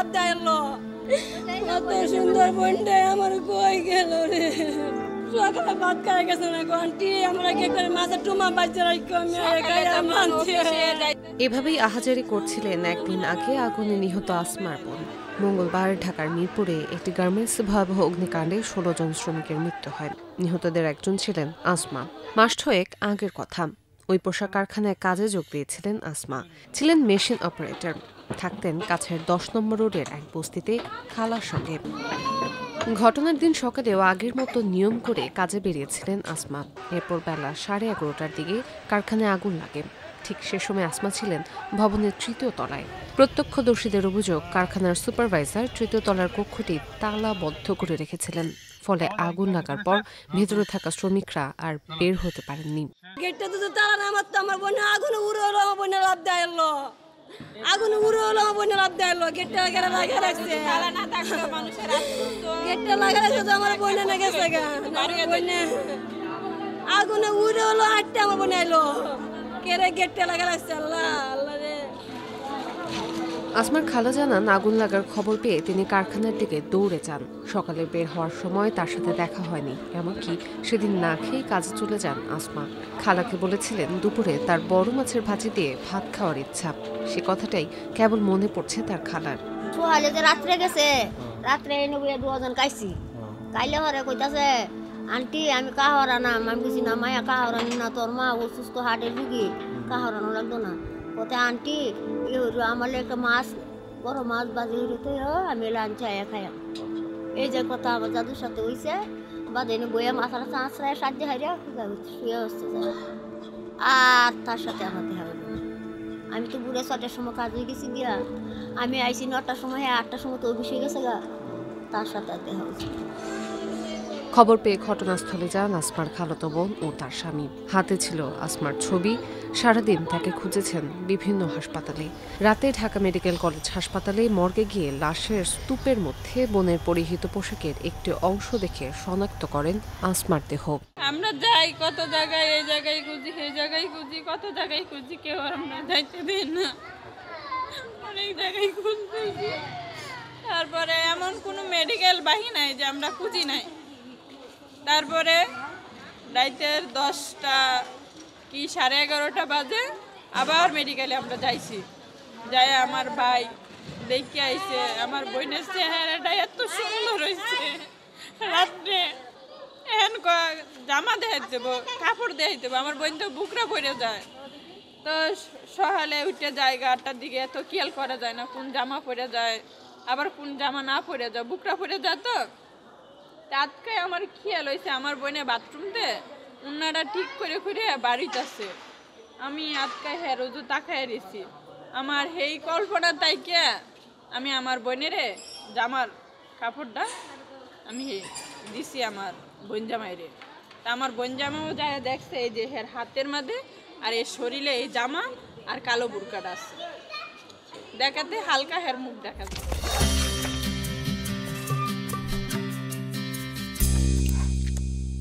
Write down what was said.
লাভ দেয় কত সুন্দর বোনটা আমার কই গেল রে সকালে ভাত খাই গেছে না আন্টি আমরা কি করে মাছের টুমা বাচ্চা রাখি এভাবেই আহাজারি করছিলেন একদিন আগে আগুনে নিহত আসমার বোন। মঙ্গলবার ঢাকার মিরপুরে একটি গার্মেন্টসে ভয়াবহ অগ্নিকাণ্ডে ১৬ জন শ্রমিকের মৃত্যু হয়। নিহতদের একজন ছিলেন আসমা। মাস ৬ আগের কথা। ওই পোশাক কারখানায় কাজে যোগ দিয়েছিলেন আসমা। ছিলেন মেশিন অপারেটর। থাকতেন কাছের ১০ নম্বর রোডের এক বস্তিতে খালার সঙ্গে। ঘটনার দিন সকালেও আগের মতো নিয়ম করে কাজে বেরিয়েছিলেন আসমা। এরপর বেলা 11:30টার দিকে কারখানায় আগুন লাগে। ঠিক সে সময় আসমা ছিলেন ভবনের ৩য় তলায়। প্রত্যক্ষদর্শীদের অভিযোগ, কারখানার সুপারভাইজার ৩য় তলার কক্ষটি তালাবদ্ধ করে রেখেছিলেন। ফলে আগুন লাগার পর ভেতরে থাকা শ্রমিকরা আর বের হতে পারেননি। গেটটা তো তালা না মারতো আমার বোন আগুন উড়ে হলো আমার বোনের লাভ দেয় আগুন উড়ে হলো আমার বোনের লাভ দেয় গেটটা লাগা রাখছে গেটটা লাগা রাখছে তো আমার বোনে না গেছে আগুনে উড়ে হলো আটটা আমার বোনে এলো কেরে গেটটা লাগা রাখছে আল্লাহ আল্লাহ রে। আসমার খালা জানান, আগুন লাগার খবর পেয়ে তিনি কারখানার দিকে দৌড়ে যান। সকালে বের হওয়ার সময় তার সাথে দেখা হয়নি, এমনকি সেদিন না খেয়ে কাজে চলে যান আসমা। খালাকে বলেছিলেন দুপুরে তার বড় মাছের ভাজি দিয়ে ভাত খাওয়ার ইচ্ছা। সে কথাটাই কেবল মনে পড়ছে তার খালার। সোহালে যে রাত্রে গেছে, রাত্রে এনে দুজন কাইছি কাইলে হরে কইতাছে আন্টি আমি কাহরানা। আমি বুঝি না মায়া কাহরানি না, তোর মা অসুস্থ হার্টের রুগী, কাহরানো লাগতো না। কোথায় আন্টি আমার একটা মাছ বড় মাছ বাজি হইতে আমি লাঞ্চ খাই। এই যে কথা আমার দাদুর সাথে হইছে বাদে বইয়া মাথার আঁচড়ায় সাহায্য হারিয়া শুয়ে হচ্ছে আর তার সাথে আমার দেখা হইল। আমি তো বুড়ে ৬টার সময় কাজ হয়ে গেছি গিয়া, আমি আইসি ৯টার সময়, ৮টার সময় তো অফিসে গেছে গা, তার সাথে আর দেখা হয়েছে। খবর পেয়ে ঘটনাস্থলে যান আসমার খালাতো বোন ও তার স্বামী। হাতে ছিল আসমার ছবি। সারাদিন তাকে খুঁজেছেন বিভিন্ন হাসপাতালে। রাতে ঢাকা মেডিকেল কলেজ হাসপাতালে মর্গে গিয়ে লাশের স্তূপের মধ্যে বোনের পরিহিত পোশাকের একটি অংশ দেখে শনাক্ত করেন আসমার দেহ। আমরা যাই কত জায়গায়, এই জায়গায় খুঁজি, সেই জায়গায় খুঁজি, কত জায়গায় খুঁজি, কেউ আমরা যাইতে দিন না। অনেক জায়গায় খুঁজতেছি, তারপরে এমন কোনো মেডিকেল বাহি নাই যে আমরা খুঁজি নাই। তারপরে রাতের 10টা কি 11:30 বাজে আবার মেডিকেলে আমরা যাইছি। যাই আমার ভাই দেখে আইছে আমার বোনের চেহারাটা এত সুন্দর হয়েছে। রাত্রে এখন জামা দেখাই দেবো, কাপড় দেখাই দেবো, আমার বোন তো বুকরা পড়ে যায়। তো সকালে উঠে যায় 8টার দিকে, এত খেয়াল করা যায় না কোন জামা পরে যায় আবার কোন জামা না পরে যায়, বুকরা পরে যায়। তো আজকে আমার খেয়াল হয়েছে আমার বোনে বাথরুমতে উন্নাটা ঠিক করে করে বাড়িতেছে। আমি আজকে রোজু তাকায় দিছি। আমার সেই কল্পনা তাইকে আমি আমার বোনেরে জামার কাপড়টা আমি দিছি আমার বোন জামাইরে। তা আমার বোন জামাও যায় দেখছে এই যে হের হাতের মধ্যে আর এই শরীরে এই জামা আর কালো বুরকাটা আছে, দেখাতে হালকা হের মুখ দেখা যায়।